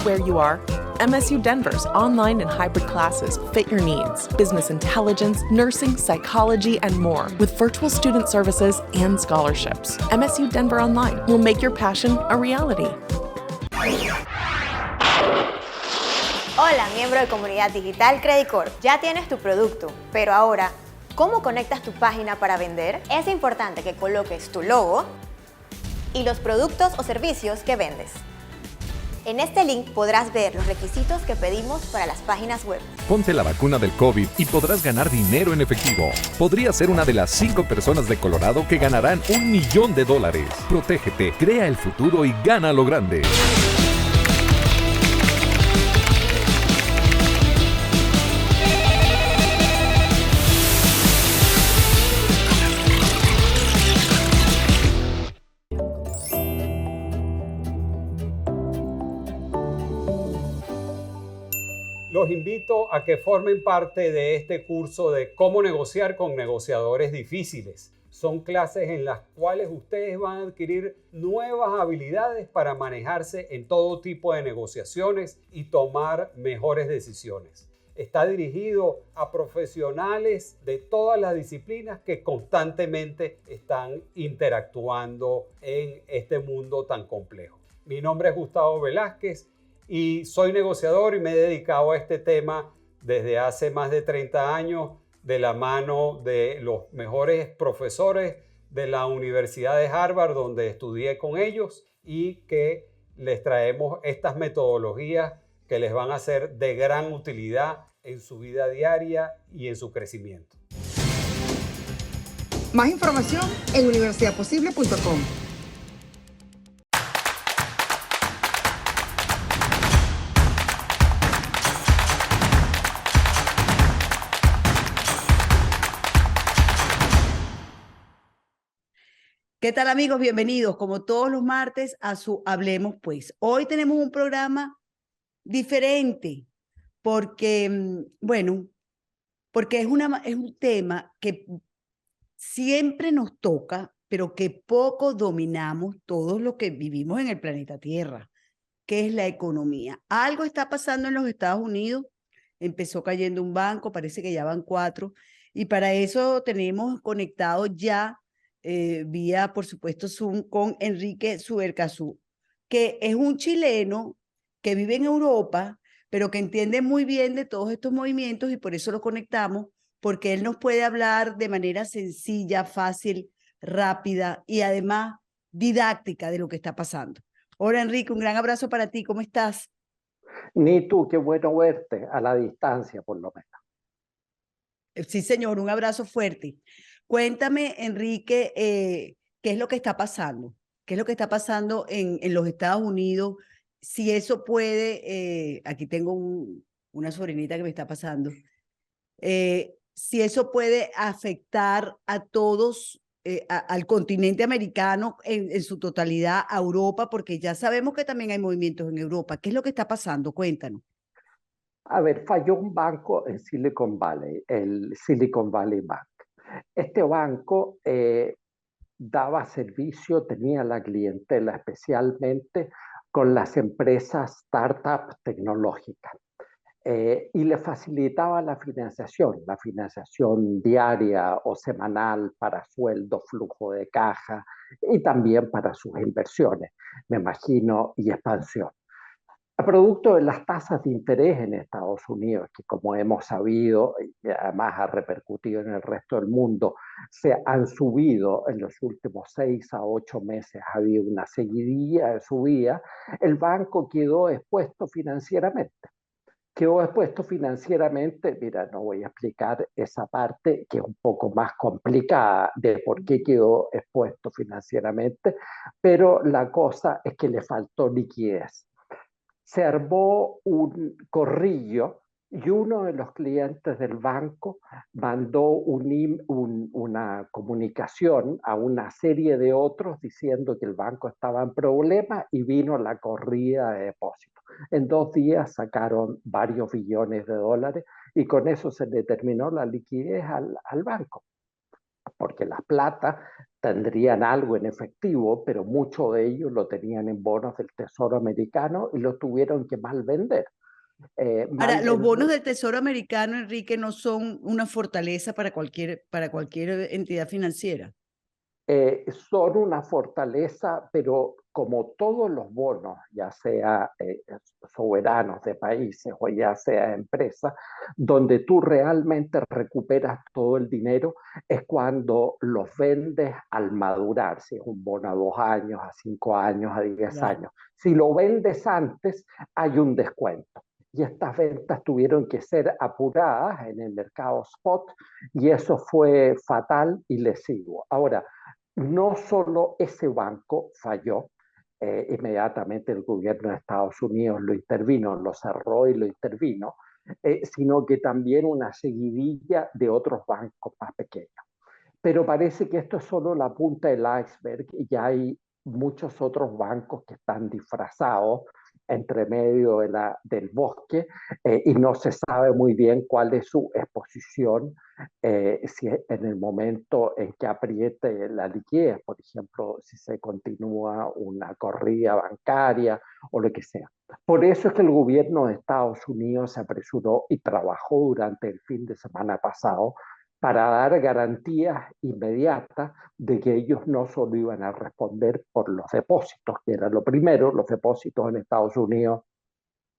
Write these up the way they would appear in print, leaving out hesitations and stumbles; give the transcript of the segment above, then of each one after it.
where you are. MSU Denver's online and hybrid classes fit your needs. Business intelligence, nursing, psychology, and more with virtual student services and scholarships. MSU Denver Online will make your passion a reality. Hola, miembro de Comunidad Digital Credit Corp. Ya tienes tu producto, pero ahora, ¿cómo conectas tu página para vender? Es importante que coloques tu logo y los productos o servicios que vendes. En este link podrás ver los requisitos que pedimos para las páginas web. Ponte la vacuna del COVID y podrás ganar dinero en efectivo. Podrías ser una de las 5 personas de Colorado que ganarán $1 millón. Protégete, crea el futuro y gana lo grande. Los invito a que formen parte de este curso de cómo negociar con negociadores difíciles. Son clases en las cuales ustedes van a adquirir nuevas habilidades para manejarse en todo tipo de negociaciones y tomar mejores decisiones. Está dirigido a profesionales de todas las disciplinas que constantemente están interactuando en este mundo tan complejo. Mi nombre es Gustavo Velázquez y soy negociador y me he dedicado a este tema desde hace más de 30 años de la mano de los mejores profesores de la Universidad de Harvard, donde estudié con ellos, y que les traemos estas metodologías que les van a ser de gran utilidad en su vida diaria y en su crecimiento. Más información en universidadposible.com. ¿Qué tal, amigos? Bienvenidos, como todos los martes, a su Hablemos Pues. Hoy tenemos un programa diferente porque, porque es un tema que siempre nos toca, pero que poco dominamos todos los que vivimos en el planeta Tierra, que es la economía. Algo está pasando en los Estados Unidos, empezó cayendo un banco, parece que ya van 4, y para eso tenemos conectado ya vía, por supuesto, Zoom con Enrique Subercaseaux, que es un chileno que vive en Europa, pero que entiende muy bien de todos estos movimientos y por eso lo conectamos, porque él nos puede hablar de manera sencilla, fácil, rápida y además didáctica de lo que está pasando. Hola, Enrique, un gran abrazo para ti. ¿Cómo estás? Ni tú, qué bueno verte a la distancia, por lo menos. Sí, señor, un abrazo fuerte. Cuéntame, Enrique, ¿qué es lo que está pasando? ¿Qué es lo que está pasando en los Estados Unidos? Si eso puede, aquí tengo una sobrinita que me está pasando, si eso puede afectar a todos, al continente americano en su totalidad, a Europa, porque ya sabemos que también hay movimientos en Europa. ¿Qué es lo que está pasando? Cuéntanos. A ver, falló un banco en Silicon Valley, el Silicon Valley Bank. Este banco daba servicio, tenía la clientela especialmente con las empresas startup tecnológicas y le facilitaba la financiación diaria o semanal para sueldo, flujo de caja y también para sus inversiones, me imagino, y expansión. A producto de las tasas de interés en Estados Unidos, que como hemos sabido, y además ha repercutido en el resto del mundo, se han subido en los últimos 6 a 8 meses, ha habido una seguidilla de subida, el banco quedó expuesto financieramente. Mira, no voy a explicar esa parte que es un poco más complicada de por qué quedó expuesto financieramente, pero la cosa es que le faltó liquidez. Se armó un corrillo y uno de los clientes del banco mandó una comunicación a una serie de otros diciendo que el banco estaba en problemas y vino la corrida de depósitos. En 2 días sacaron varios billones de dólares y con eso se determinó la liquidez al banco, porque la plata tendrían algo en efectivo, pero mucho de ellos lo tenían en bonos del Tesoro americano y lo tuvieron que mal vender. Ahora, Mal los bonos vender. del Tesoro americano, Enrique, no son una fortaleza para cualquier entidad financiera. Son una fortaleza, pero como todos los bonos, ya sea soberanos de países o ya sea empresas, donde tú realmente recuperas todo el dinero es cuando los vendes al madurar, si es un bono a 2 años, a 5 años, a 10 años. Si lo vendes antes, hay un descuento. Y estas ventas tuvieron que ser apuradas en el mercado spot y eso fue fatal y lesivo. Ahora, no solo ese banco falló, inmediatamente el gobierno de Estados Unidos lo intervino, lo cerró y lo intervino, sino que también una seguidilla de otros bancos más pequeños. Pero parece que esto es solo la punta del iceberg y ya hay muchos otros bancos que están disfrazados entre medio del bosque y no se sabe muy bien cuál es su exposición si en el momento en que apriete la liquidez, por ejemplo, si se continúa una corrida bancaria o lo que sea. Por eso es que el gobierno de Estados Unidos se apresuró y trabajó durante el fin de semana pasado para dar garantías inmediatas de que ellos no solo iban a responder por los depósitos, que era lo primero. Los depósitos en Estados Unidos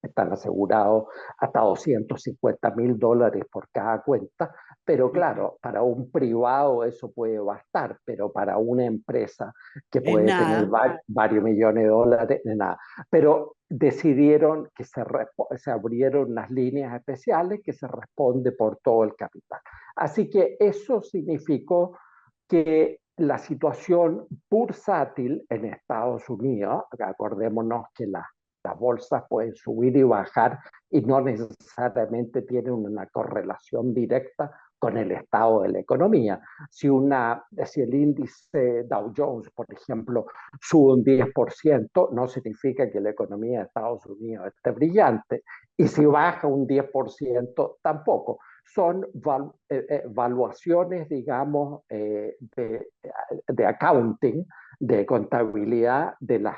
están asegurados hasta $250,000 por cada cuenta, pero claro, para un privado eso puede bastar, pero para una empresa que Es puede tener nada. varios millones de dólares, nada. Pero decidieron que se abrieron unas líneas especiales que se responde por todo el capital. Así que eso significó que la situación bursátil en Estados Unidos, acordémonos que las bolsas pueden subir y bajar y no necesariamente tienen una correlación directa con el estado de la economía. Si el índice Dow Jones, por ejemplo, sube un 10%, no significa que la economía de Estados Unidos esté brillante. Y si baja un 10%, tampoco. Son valuaciones, digamos, de accounting, de contabilidad de las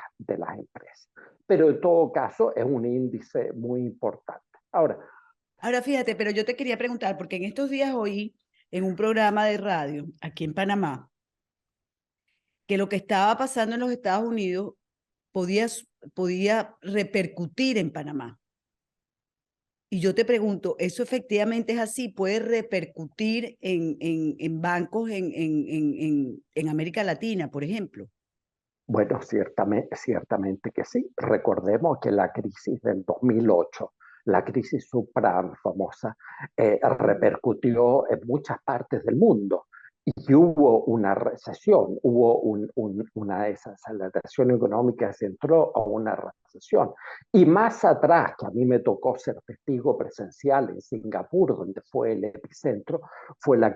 empresas. Pero en todo caso es un índice muy importante. Ahora fíjate, pero yo te quería preguntar, porque en estos días oí en un programa de radio aquí en Panamá que lo que estaba pasando en los Estados Unidos podía, podía repercutir en Panamá. Y yo te pregunto, ¿eso efectivamente es así? ¿Puede repercutir en bancos en América Latina, por ejemplo? Bueno, ciertamente que sí. Recordemos que la crisis del 2008, la crisis subprime famosa, repercutió en muchas partes del mundo y hubo una recesión, hubo una desaceleración económica, se entró a una recesión. Y más atrás, que a mí me tocó ser testigo presencial en Singapur, donde fue el epicentro, fue la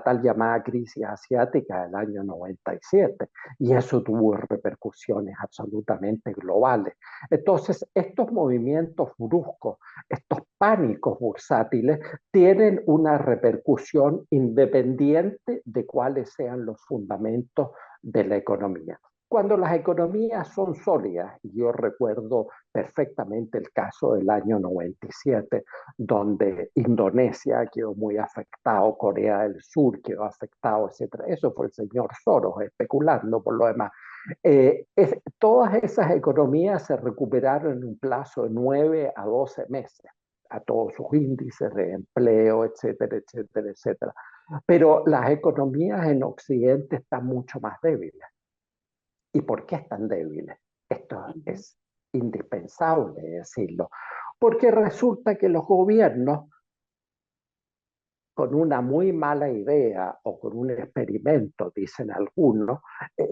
tal llamada crisis asiática del año 97 y eso tuvo repercusiones absolutamente globales. Entonces, estos movimientos bruscos, estos pánicos bursátiles, tienen una repercusión independiente de cuáles sean los fundamentos de la economía. Cuando las economías son sólidas, y yo recuerdo perfectamente el caso del año 97, donde Indonesia quedó muy afectado, Corea del Sur quedó afectado, etc. Eso fue el señor Soros especulando por lo demás. Todas esas economías se recuperaron en un plazo de 9 a 12 meses a todos sus índices de empleo, etcétera, etcétera, etcétera. Pero las economías en Occidente están mucho más débiles. ¿Y por qué están débiles? Esto es indispensable decirlo. Porque resulta que los gobiernos, con una muy mala idea o con un experimento, dicen algunos,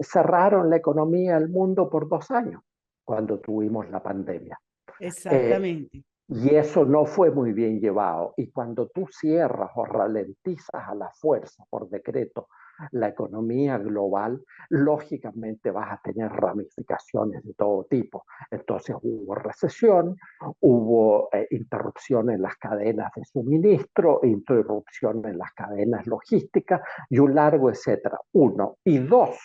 cerraron la economía del mundo por 2 años cuando tuvimos la pandemia. Eh, Exactamente. Y eso no fue muy bien llevado. Y cuando tú cierras o ralentizas a la fuerza por decreto la economía global, lógicamente vas a tener ramificaciones de todo tipo. Entonces hubo recesión, hubo interrupción en las cadenas de suministro, interrupción en las cadenas logísticas y un largo etcétera. Uno. Y dos,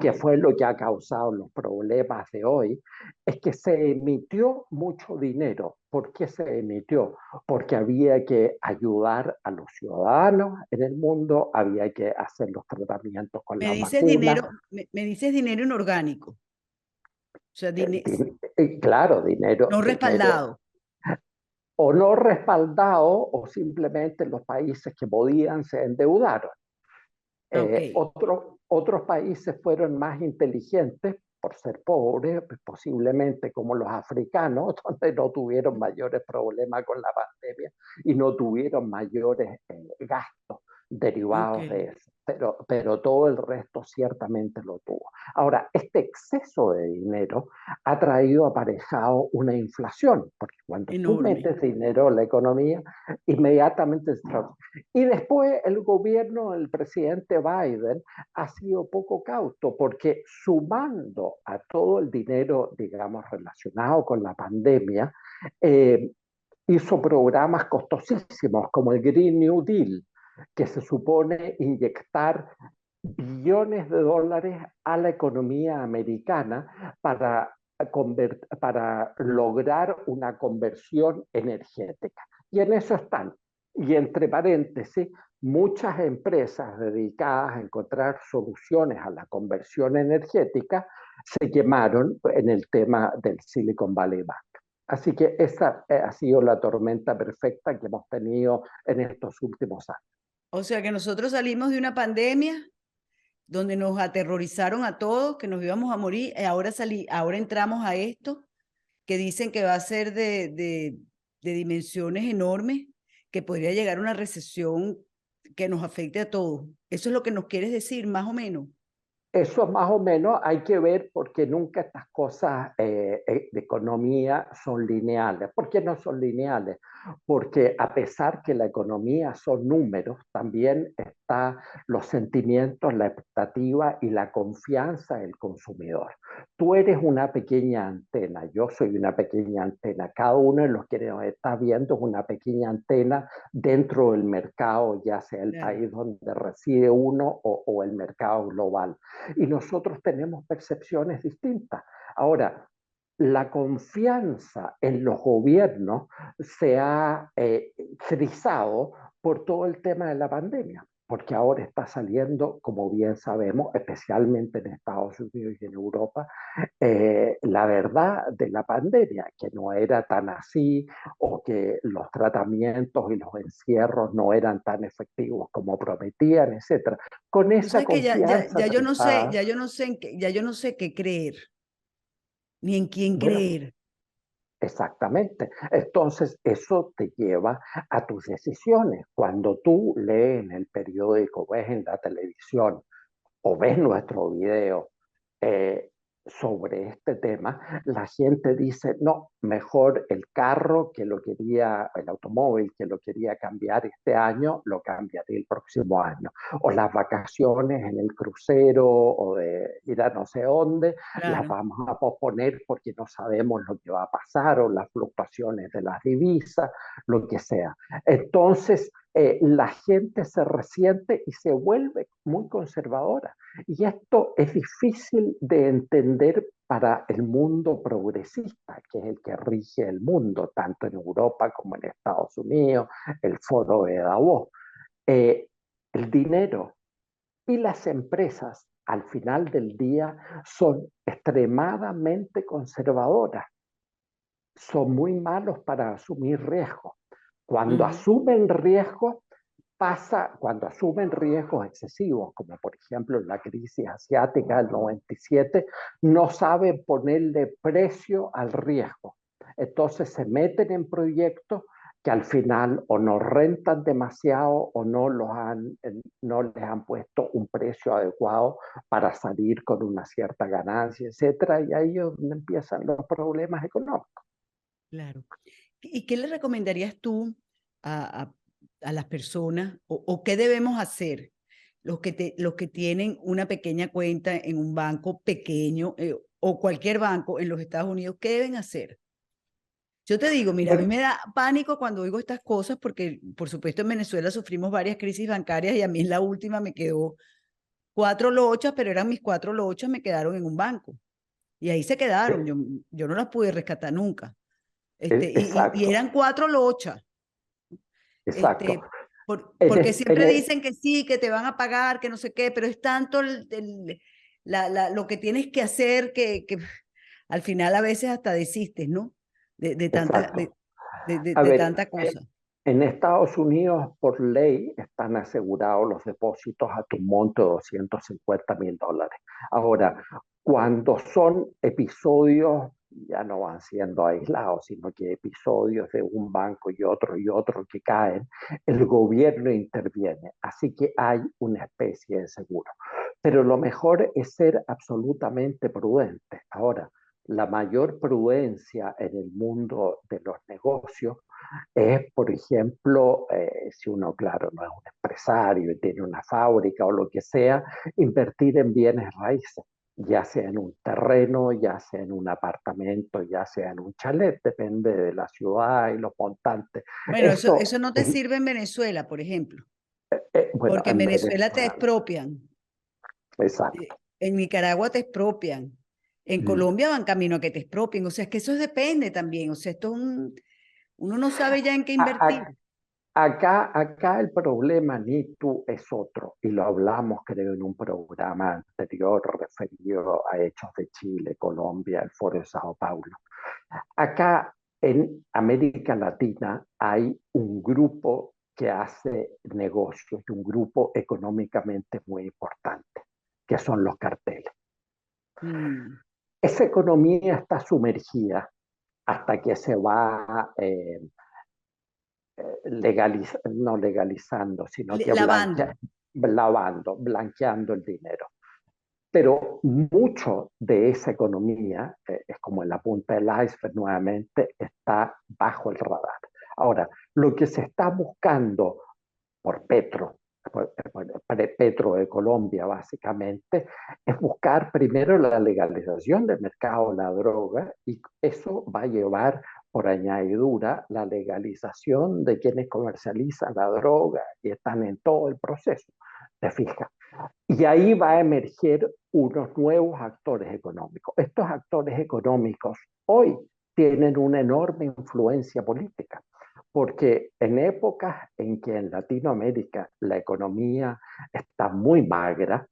que fue lo que ha causado los problemas de hoy, es que se emitió mucho dinero. ¿Por qué se emitió? Porque había que ayudar a los ciudadanos en el mundo, había que hacer los tratamientos con Me la dices vacuna. dinero, me dices dinero inorgánico, o sea, Claro, dinero, no dinero respaldado. o no respaldado o simplemente los países que podían se endeudaron. Ah, ok, Otros países fueron más inteligentes por ser pobres, pues posiblemente como los africanos, donde no tuvieron mayores problemas con la pandemia y no tuvieron mayores gastos ok. derivados de eso. Pero todo el resto ciertamente lo tuvo. Ahora, este exceso de dinero ha traído aparejado una inflación, porque cuando tú Enorme. metes dinero en la economía, inmediatamente se transforma. Y después el gobierno del presidente Biden ha sido poco cauto porque sumando a todo el dinero, digamos, relacionado con la pandemia, eh, hizo programas costosísimos como el Green New Deal, que se supone inyectar billones de dólares a la economía americana para lograr una conversión energética. Y en eso están. Y entre paréntesis, muchas empresas dedicadas a encontrar soluciones a la conversión energética se quemaron en el tema del Silicon Valley Bank. Así que esa ha sido la tormenta perfecta que hemos tenido en estos últimos años. O sea que nosotros salimos de una pandemia donde nos aterrorizaron a todos, que nos íbamos a morir, y ahora entramos a esto, que dicen que va a ser de dimensiones enormes, que podría llegar a una recesión que nos afecte a todos. Eso es lo que nos quieres decir, más o menos. Eso más o menos hay que ver porque nunca estas cosas de economía son lineales. ¿Por qué no son lineales? Porque a pesar que la economía son números, también está los sentimientos, la expectativa y la confianza del consumidor. Tú eres una pequeña antena, yo soy una pequeña antena, cada uno de los que nos está viendo es una pequeña antena dentro del mercado, ya sea el Claro. país donde reside uno o el mercado global. Y nosotros tenemos percepciones distintas. Ahora, la confianza en los gobiernos se ha frisado por todo el tema de la pandemia, porque ahora está saliendo, como bien sabemos, especialmente en Estados Unidos y en Europa, la verdad de la pandemia, que no era tan así o que los tratamientos y los encierros no eran tan efectivos como prometían, etcétera. Con Tú esa sabes que confianza ya yo no sé, frisada, ya yo no sé qué creer, ni en quién bueno, creer. exactamente. Entonces, eso te lleva a tus decisiones. Cuando tú lees en el periódico, ves en la televisión o ves nuestro video eh, sobre este tema, la gente dice, no, mejor el carro que lo quería, el automóvil que lo quería cambiar este año, lo cambiaré el próximo año. O las vacaciones en el crucero o de ir a no sé dónde, las Claro. vamos a posponer porque no sabemos lo que va a pasar o las fluctuaciones de las divisas, lo que sea. Entonces, la gente se resiente y se vuelve muy conservadora. Y esto es difícil de entender para el mundo progresista, que es el que rige el mundo, tanto en Europa como en Estados Unidos, el foro de Davos. Eh, el dinero y las empresas al final del día son extremadamente conservadoras, son muy malos para asumir riesgos. Cuando Ujú. asumen riesgos, cuando asumen riesgos excesivos, como por ejemplo la crisis asiática del 97, no saben ponerle precio al riesgo. Entonces se meten en proyectos que al final o no rentan demasiado o no les han puesto un precio adecuado para salir con una cierta ganancia, etcétera, y ahí es donde empiezan los problemas económicos. Claro. ¿Y qué le recomendarías tú a las personas o qué debemos hacer los que tienen una pequeña cuenta en un banco pequeño o cualquier banco en los Estados Unidos? ¿Qué deben hacer? Yo te digo, mira, a mí Bueno, me da pánico cuando oigo estas cosas porque, por supuesto, en Venezuela sufrimos varias crisis bancarias y a mí en la última me quedó 4 lochas, pero eran mis 4 lochas, me quedaron en un banco. Y ahí se quedaron, eh, yo no las pude rescatar nunca. Y exacto, eran 4 lochas. exacto. Este, En, porque es- en siempre e- dicen que sí, que te van a pagar, que no sé qué, pero es tanto lo que tienes que hacer que al final a veces hasta desistes, ¿no? De tanta, exacto. A de ver, tanta cosa. en Estados Unidos, por ley, están asegurados los depósitos a tu monto de $250,000. Ahora, cuando son episodios, ya no van siendo aislados, sino que episodios de un banco y otro que caen, el gobierno interviene. Así que hay una especie de seguro. Pero lo mejor es ser absolutamente prudente. Ahora, la mayor prudencia en el mundo de los negocios es, por ejemplo, si uno, claro, no es un empresario y tiene una fábrica o lo que sea, invertir en bienes raíces, ya sea en un terreno, ya sea en un apartamento, ya sea en un chalet, depende de la ciudad y los montantes. Bueno, Eso, eso no te sirve en Venezuela, por ejemplo, bueno, porque en en Venezuela te Venezuela, expropian, exacto. en Nicaragua te expropian, en Mm. Colombia van camino a que te expropien, o sea, es que eso depende también, o sea, uno no sabe ya en qué A- invertir. a- Acá el problema, Nitu, es otro, y lo hablamos creo en un programa anterior referido a hechos de Chile, Colombia, el Foro de Sao Paulo. Acá en América Latina hay un grupo que hace negocios y un grupo económicamente muy importante, que son los carteles. Mm. Esa economía está sumergida hasta que se va no legalizando, sino que Lavando. blanqueando el dinero. Pero mucho de esa economía, es como en la punta del iceberg nuevamente, está bajo el radar. Ahora, lo que se está buscando por Petro de Colombia básicamente, es buscar primero la legalización del mercado de la droga y eso va a llevar por añadidura la legalización de quienes comercializan la droga y están en todo el proceso. ¿Te fijas? Y ahí va a emerger unos nuevos actores económicos. Estos actores económicos hoy tienen una enorme influencia política, porque en épocas en que en Latinoamérica la economía está muy magra,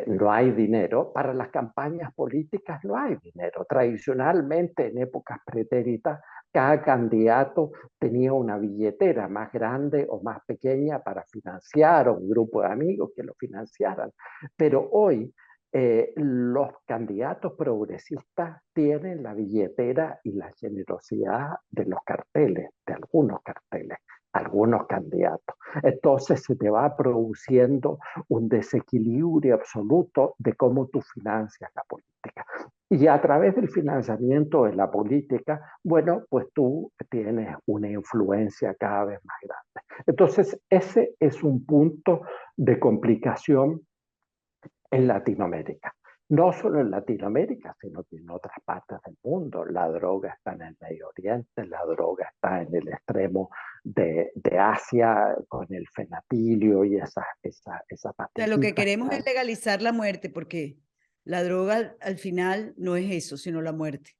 no hay dinero, para las campañas políticas no hay dinero. Tradicionalmente, en épocas pretéritas, cada candidato tenía una billetera más grande o más pequeña para financiar, o un grupo de amigos que lo financiaran. Pero hoy los candidatos progresistas tienen la billetera y la generosidad de los carteles, de algunos carteles, algunos candidatos. Entonces se te va produciendo un desequilibrio absoluto de cómo tú financias la política. Y a través del financiamiento de la política, bueno, pues tú tienes una influencia cada vez más grande. Entonces, ese es un punto de complicación en Latinoamérica. No solo en Latinoamérica, sino que en otras partes del mundo. La droga está en el Medio Oriente, la droga está en el extremo de Asia con el fentanilo y esas O sea, lo que pastillitas que queremos es hay. legalizar la muerte, porque la droga al final no es eso, sino la muerte.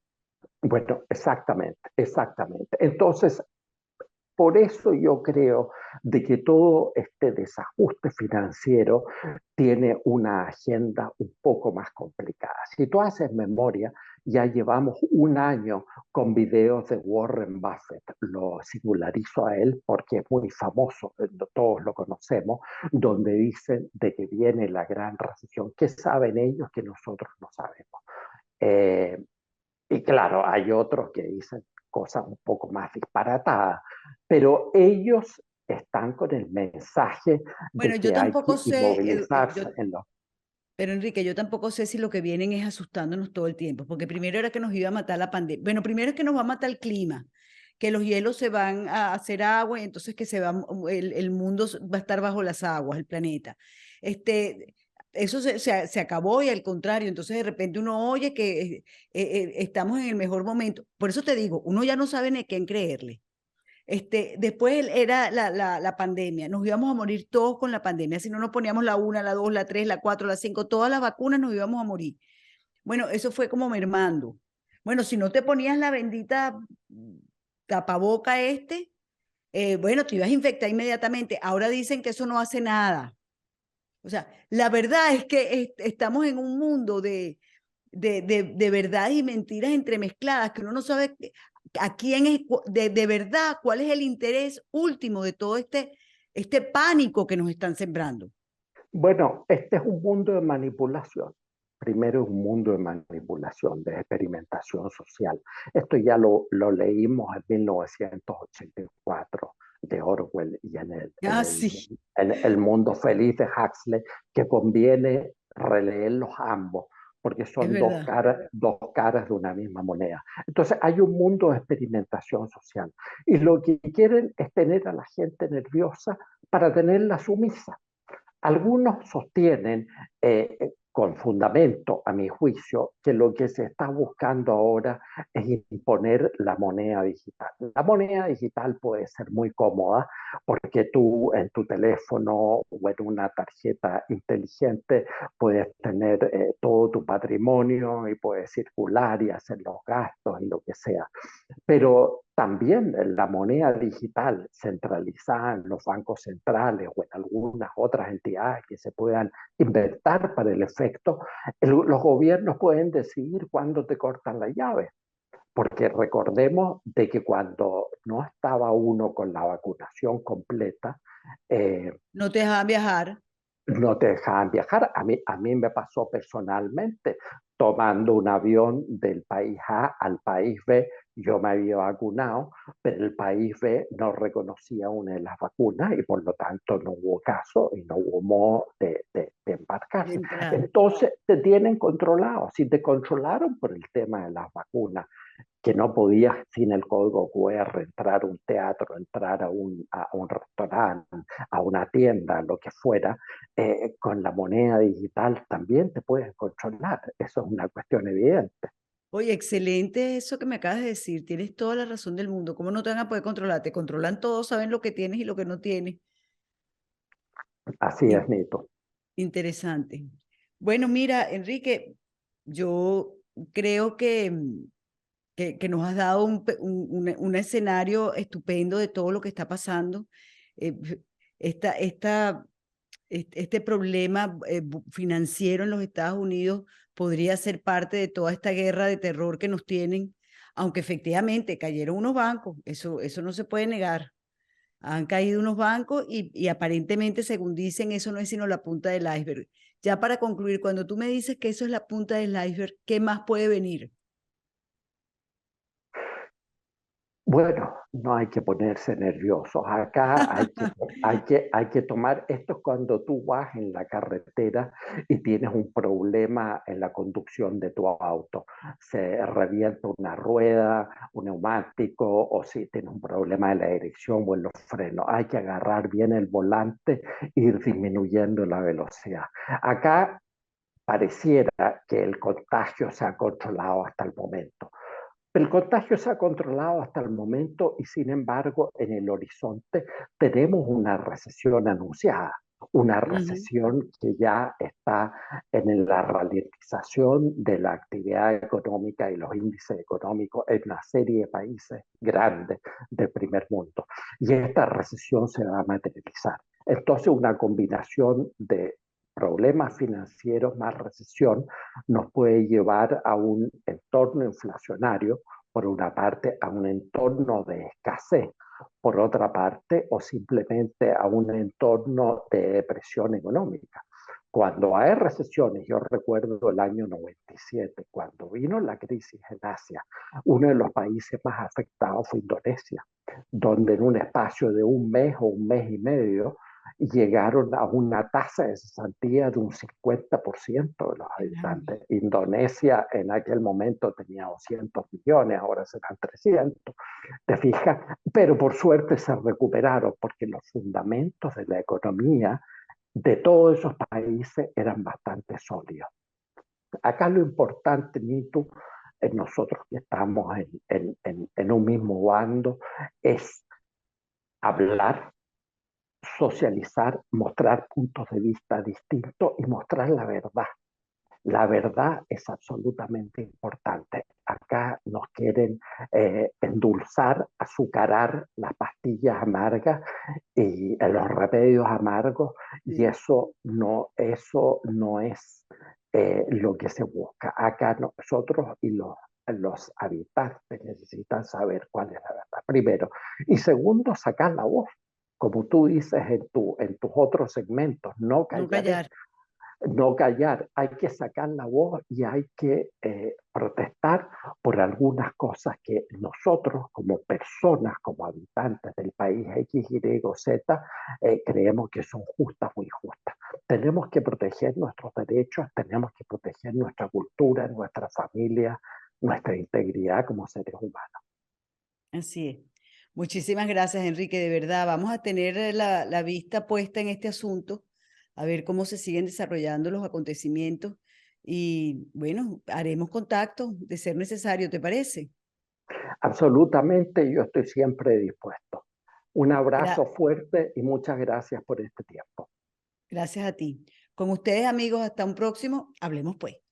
Bueno, exactamente, exactamente. Entonces, por eso yo creo de que todo este desajuste financiero tiene una agenda un poco más complicada. Si tú haces memoria, ya llevamos un año con videos de Warren Buffett, lo singularizo a él porque es muy famoso, todos lo conocemos, donde dicen de que viene la gran recesión. ¿Qué saben ellos que nosotros no sabemos? Eh, y claro, hay otros que dicen cosas un poco más disparatadas, pero ellos están con el mensaje Bueno, de yo que hay tampoco que sé, inmovilizarse en los... pero Enrique, yo tampoco sé si lo que vienen es asustándonos todo el tiempo, porque primero era que nos iba a matar la pandemia. Bueno, primero es que nos va a matar el clima, que los hielos se van a hacer agua y entonces que el mundo va a estar bajo las aguas, el planeta. Eso se acabó y al contrario, entonces de repente uno oye que estamos en el mejor momento. Por eso te digo, uno ya no sabe ni a quién creerle. Después era la pandemia, nos íbamos a morir todos con la pandemia, si no nos poníamos la 1, la 2, la 3, la 4, la 5, todas las vacunas nos íbamos a morir. Bueno, eso fue como mermando. Bueno, si no te ponías la bendita tapaboca bueno, te ibas a infectar inmediatamente. Ahora dicen que eso no hace nada. O sea, la verdad es que estamos en un mundo de verdades y mentiras entremezcladas, que uno no sabe a quién es, de verdad, cuál es el interés último de todo este pánico que nos están sembrando. Bueno, este es un mundo de manipulación. Primero es un mundo de manipulación, de experimentación social. Esto ya lo leímos en 1984 de Orwell y Sí, en el mundo feliz de Huxley, que conviene releerlos ambos, porque es son verdad. dos caras de una misma moneda. Entonces hay un mundo de experimentación social y lo que quieren es tener a la gente nerviosa para tenerla sumisa. Algunos sostienen, con fundamento, a mi juicio, que lo que se está buscando ahora es imponer la moneda digital. La moneda digital puede ser muy cómoda porque tú en tu teléfono o en una tarjeta inteligente puedes tener todo tu patrimonio y puedes circular y hacer los gastos y lo que sea. Pero también la moneda digital centralizada en los bancos centrales o en algunas otras entidades que se puedan inventar para el efecto, los gobiernos pueden decidir cuándo te cortan la llave. Porque recordemos de que cuando no estaba uno con la vacunación completa, eh, No te dejaban viajar. no te dejaban viajar. A mí me pasó personalmente, tomando un avión del país A al país B, yo me había vacunado, pero el país B no reconocía una de las vacunas y por lo tanto no hubo caso y no hubo modo de De embarcarse. entrar. Entonces te tienen controlado. Si te controlaron por el tema de las vacunas, que no podías sin el código QR entrar a un teatro, entrar a un restaurante, a una tienda, lo que fuera, con la moneda digital también te puedes controlar. Eso es una cuestión evidente. Oye, excelente eso que me acabas de decir. Tienes toda la razón del mundo. ¿Cómo no te van a poder controlar? Te controlan todo, saben lo que tienes y lo que no tienes. Así es, Nito. Interesante. Bueno, mira, Enrique, yo creo que nos has dado un escenario estupendo de todo lo que está pasando. Eh, esta, esta, este problema financiero en los Estados Unidos podría ser parte de toda esta guerra de terror que nos tienen, aunque efectivamente cayeron unos bancos, eso no se puede negar. Han caído unos bancos y aparentemente, según dicen, eso no es sino la punta del iceberg. Ya para concluir, cuando tú me dices que eso es la punta del iceberg, ¿qué más puede venir? Bueno, no hay que ponerse nerviosos. Acá hay que tomar, esto es cuando tú vas en la carretera y tienes un problema en la conducción de tu auto. Se revienta una rueda, un neumático, o si tienes un problema en la dirección o en los frenos. Hay que agarrar bien el volante e ir disminuyendo la velocidad. Acá pareciera que el contagio se ha controlado hasta el momento. El contagio se ha controlado hasta el momento y sin embargo en el horizonte tenemos una recesión anunciada, una Ujú. recesión que ya está en la ralentización de la actividad económica y los índices económicos en una serie de países grandes del primer mundo. Y esta recesión se va a materializar. Entonces una combinación de problemas financieros más recesión nos puede llevar a un entorno inflacionario, por una parte, a un entorno de escasez, por otra parte, o simplemente a un entorno de depresión económica. Cuando hay recesiones, yo recuerdo el año 97, cuando vino la crisis en Asia, uno de los países más afectados fue Indonesia, donde en un espacio de un mes o un mes y medio, y llegaron a una tasa de cesantía de un 50% de los habitantes. Indonesia en aquel momento tenía 200 millones, ahora serán 300, ¿te fijas? Pero por suerte se recuperaron porque los fundamentos de la economía de todos esos países eran bastante sólidos. Acá lo importante, Nitu, nosotros que estamos en un mismo bando, es hablar, socializar, mostrar puntos de vista distintos y mostrar la verdad. La verdad es absolutamente importante. Acá nos quieren endulzar, azucarar las pastillas amargas y los remedios amargos, y eso no es lo que se busca. Acá nosotros y los habitantes necesitan saber cuál es la verdad, primero. Y segundo, sacar la voz. Como tú dices en tus otros segmentos, no callar. No callar, hay que sacar la voz y hay que protestar por algunas cosas que nosotros como personas, como habitantes del país X, Y, Z, creemos que son justas o injustas. Tenemos que proteger nuestros derechos, tenemos que proteger nuestra cultura, nuestra familia, nuestra integridad como seres humanos. Así es. Muchísimas gracias, Enrique. De verdad, vamos a tener la vista puesta en este asunto, a ver cómo se siguen desarrollando los acontecimientos y bueno, haremos contacto de ser necesario, ¿te parece? Absolutamente, yo estoy siempre dispuesto. Un abrazo Gra- fuerte y muchas gracias por este tiempo. Gracias a ti. Con ustedes, amigos, hasta un próximo. Hablemos pues.